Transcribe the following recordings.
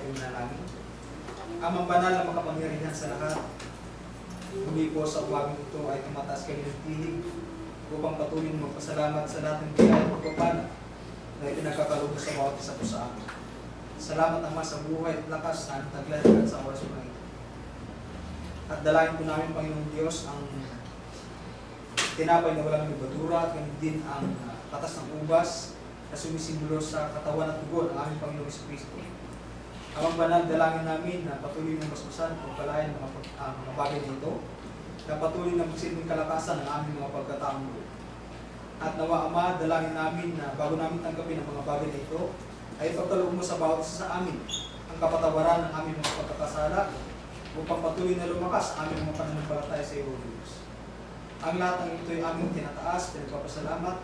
tayo manalangin. Amang banal na makapangyarihan sa lahat, muli po sa umagang ito ay tumataas kami ng tinig upang patuloy na magpasalamat sa lahat ng biyaya at pagpapala na ipinagkakaloob sa bawat isa po sa amin. Salamat Ama sa buhay at lakas na naglalagad sa oras na ito. At dalangin po namin, Panginoong Diyos, ang tinapay na walang libadura at ganun din ang katas ng ubas na sumisimbolo sa katawan at dugo ng aming Panginoong Jesucristo. Amang banal, dalangin namin na patuloy ng basbasan o palayan mga bagay nito, na patuloy na magsilbing kalakasan ng aming mga pagkataong mulo. At nawa Ama, dalangin namin na bago namin tanggapin ang mga bagay na ito, ay pagkaloob mo sa bawat isa sa amin ang kapatawaran ng aming mga pagkakasala upang patuloy na lumakas ang aming mga pananampalataya sa iyo, Diyos. Ang lahat ng ito ay aming tinataas, pinagpapasalamat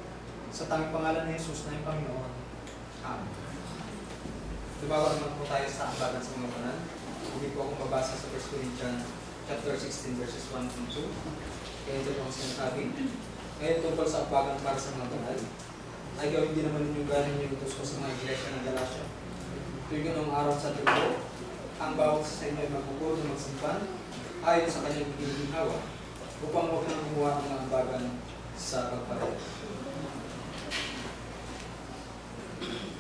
sa tanging pangalan ni Jesus na yung Panginoon. Amen. Lumawa naman po tayo sa ambagan sa mga banal. Hindi po akong mabasa sa 1 Corinthians chapter 16 verses 1 to 2. Kaya ito po ang sinasabi. Ngayon tungkol sa ambagan para sa mga banal, ay gawin din naman yung galing yung utos ko sa mga iglesia ng Galatia. Tuwing ng araw sa linggo, ang bawat sa inyo ay magpupuro ng magsimpan ayon sa kanyang ginhawa upang huwag nang gumawa ng mga ambagan sa pagpapalit.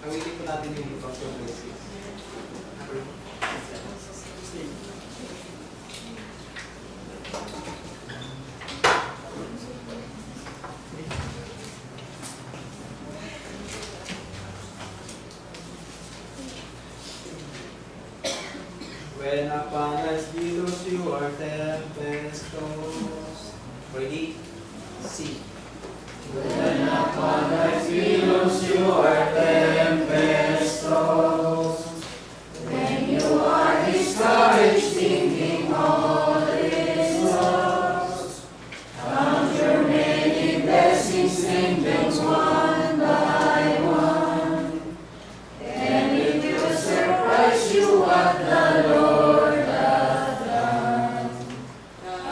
Awitin po natin yung Pastor Blessing. When upon us billows your tempestuous. Ready? See. When upon us billows your tempestuous, when you are discouraged, thinking all is lost, count your many blessings, name them one by one, and it will surprise you what the Lord hath done.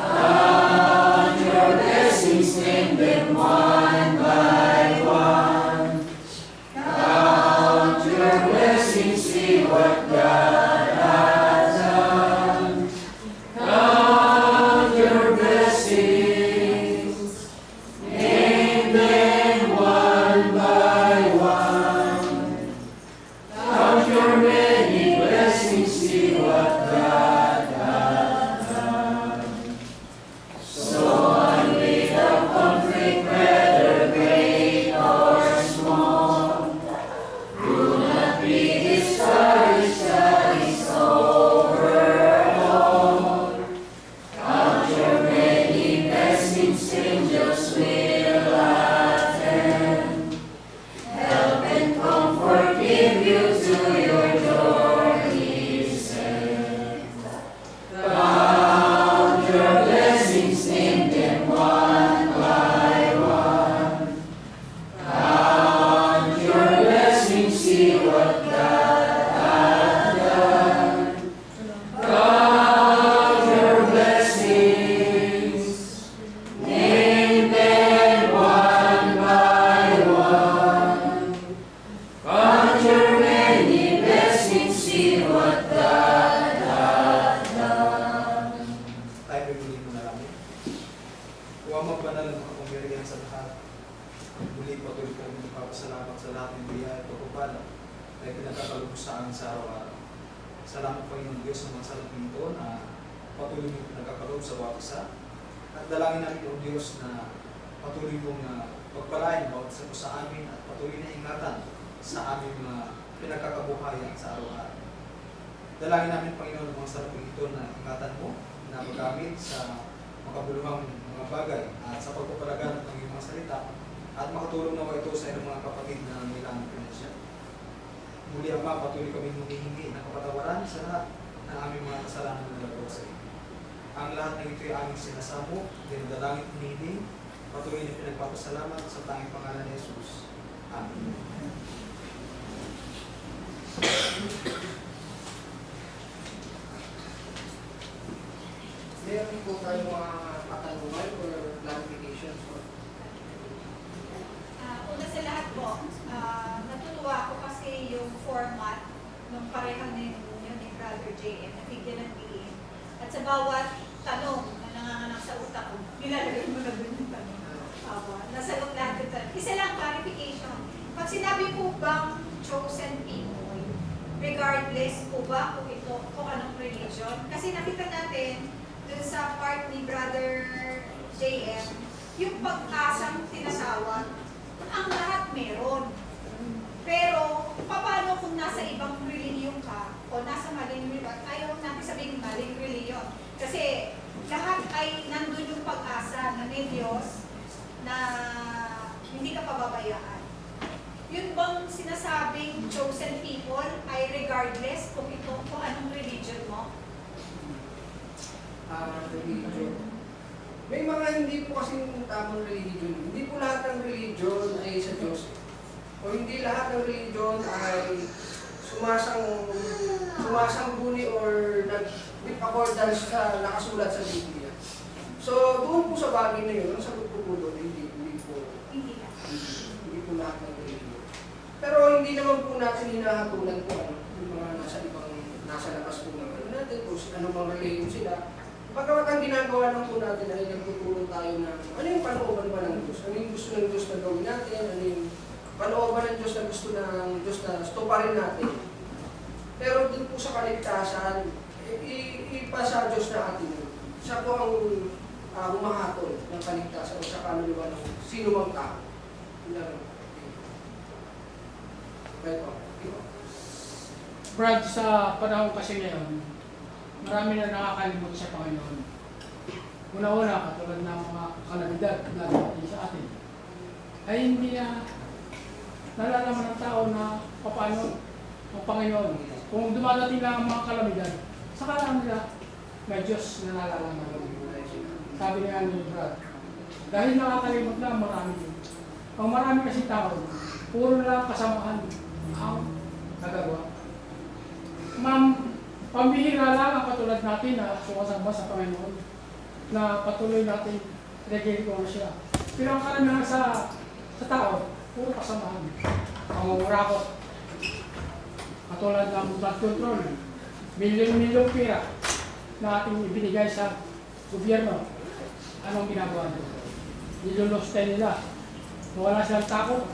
Count your blessings, name them one by one. Count your blessings, see what God has done. Count your blessings, name them one by one. Count your many blessings, see what God has done. So unlead the conflict, whether great or small. Do not be discouraged, that is overall. Count your many blessings, angels will attend. Help and comfort give you to your door descend. Count your blessings, name them one by one. Count your blessings, see what God hath done. Count your blessings, name them one by one. Count your many blessings, see what God hath done. Tayo pagmuli mo na namin. Huwag magbanal ng makapangyarihan sa lahat. Muli patuloy kami magpapasalamat sa lahat ng biyaya at pagpapala na ipinagkakaloob sa amin sa araw-araw. Salamat Panginoon Diyos sa mga salap nito na patuloy mo pinagkakaloob sa bawat isa. At dalangin namin o Diyos na patuloy mong pagpalain bawat isa po sa amin at patuloy na ingatan sa aming mga pinagkakabuhayan sa araw-araw. Dalangin namin Panginoon ang mga salap nito na ingatan mo na magamit sa makabuluhang mga bagay at sa pagpapalaganap ng iyong mga salita at makatulong nawa ito sa iyong mga kapatid na nangailangan pinasya. Muli Ama, patuloy kami humihingi ng kapatawaran sa lahat ng aming mga kasalanan na nalagaw sa iyo. Ang lahat ng ito ay aming sinasamo, dinadalangin hinihiling, patuloy na pinagpapasalamat sa tanging pangalan ni Jesus. Amen. Meron po tayo mga katanungan or clarifications po. Una sa lahat po, natutuwa ako kasi yung format ng parehang ninyo ni Brother JM, nabigyan ng diin. At sa bawat tanong na nanganganak sa utak ko, nilalagay mo na doon yung tanong. Nasagot lahat yung tanong. Isa lang, clarification. Pag sinabi po bang chosen people, regardless po ba kung anong religion? Kasi nakita natin dun sa part ni Brother JM, yung pag-asang tinatawag, ang lahat meron. Pero, paano kung nasa ibang reliyon ka o nasa maling reliyon? Ayaw natin sabihin maling reliyon. Kasi lahat ay nandun yung pag-asa na may Diyos na hindi ka pababayaan. Yun bang sinasabing chosen people ay regardless kung anong religion mo? Religion. May mga hindi po kasi tamang religion. Hindi po lahat ng religion ay sa Diyos. O hindi lahat ng religion ay sumasangguni or nag-with accordance sa nakasulat sa Biblia. So, doon po sa bagay na yun, ang sagot ko po doon, hindi po lahat ng religion. Pero hindi naman po natin hinahatulan po yung mga nasa labas po naman natin, kung ano bang religion sila. Pagkamat ang ginagawa lang po natin ay nagtutulong tayo na ano yung panooban ba ng Diyos? Ano yung gusto ng Diyos na gawin natin? Ano yung panooban ng Diyos na gusto ng Diyos na stuparin natin? Pero dun po sa kaligtasan, ipasa Diyos na atin yun. Siya po ang humahatol ng kaligtasan o sa kaluluwa ng sino mang tao. Brad, sa panahon kasi ngayon, marami na nakakalimot sa Panginoon. Una-una, katulad ng mga kalamidad na dumating sa atin, ay hindi na nalalaman ng tao na paano ang Panginoon. Kung dumadating lang ang mga kalamidad, saka lang nila may Diyos na nalalaman. Sabi niya ni Brad, dahil nakakalimot na marami din. Ang marami kasi tao, puro lang kasamahan ang nagagawa. Ma'am, pambihira lang ang katulad natin na sumasamba sa Panginoon na patuloy natin regalo siya. Pero ang karamihan sa tao, puro kasamahan. Pangungurakot. Katulad ng blood control, milyon-milyong pera na ating ibinigay sa gobyerno. Anong ginagawa nito? Nilulos tayo nila. Wala silang takot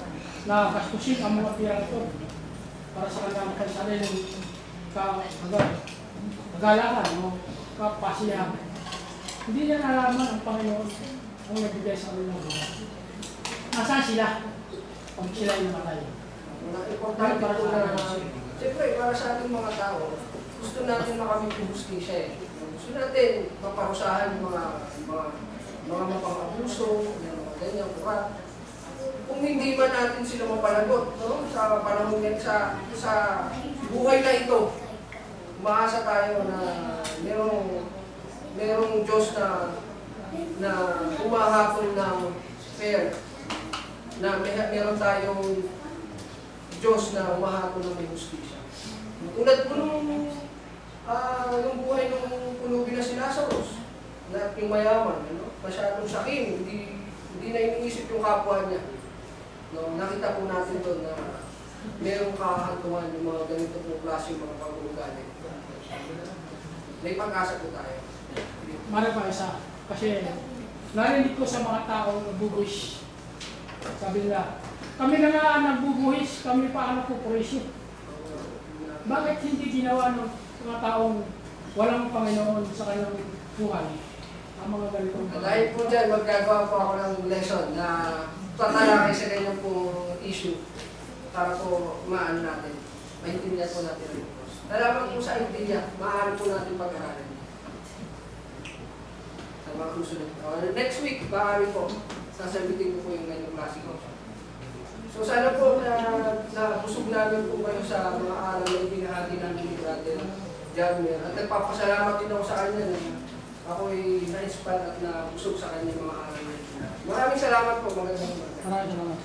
na gastusin ang mga pera ito para sa kanilang pansariling kagalakan o kapasiyahan. Hindi niya nalaman ang Panginoon ang nagbigay sa kanilang buhay. Nasaan sila pag sila ay namatay? Importante po na, siyempre, para sa ating mga tao, gusto natin makamit yung hustisya eh. Gusto natin maparusahan yung mga mapang-abuso, yung mga ganyan, kurap. Kung hindi man natin sila mapalagot, no? Sa panahon yan, sa buhay na ito, umaasa tayo na merong Diyos na umahapon ng fair, na meron tayong Diyos na umahapon ng may hustisya. Tulad po yung buhay ng pulubi na si Lazarus, na yung mayaman, masyadong sakin, hindi na iniisip yung kapwa niya. No, nakita po natin doon na merong kahantungan yung mga ganito pong klase yung mga pag-uugali. May pag-asa po tayo. Mara pa isa. Kasi narinig ko sa mga tao nagbubuhis. Sabi nila, kami na nga nagbubuhis, kami pa ano po purisyo. Bakit hindi ginawa ng mga taong walang Panginoon sa kanilang buhay? Ang mga ganitong Dahil po dyan, magagawa po ako ng lesson na tatalakay sa ganyan pong issue para po maano natin, maintindihan po natin ang Diyos. Nalaman po sa idea, maaari po natin pag-aralan. Sa mga susunod. Next week, maaari po, sasabitin ko po yung ganyang klasiko. So sana po na busog namin po kayo sa mga aral na ibinahagi namin ni Brother Jarmer. At nagpapasalamat din ako sa kanya na ako'y na-inspire at nabusog sa kanya mga aral. Maraming salamat po. Magandang umaga. Maraming salamat.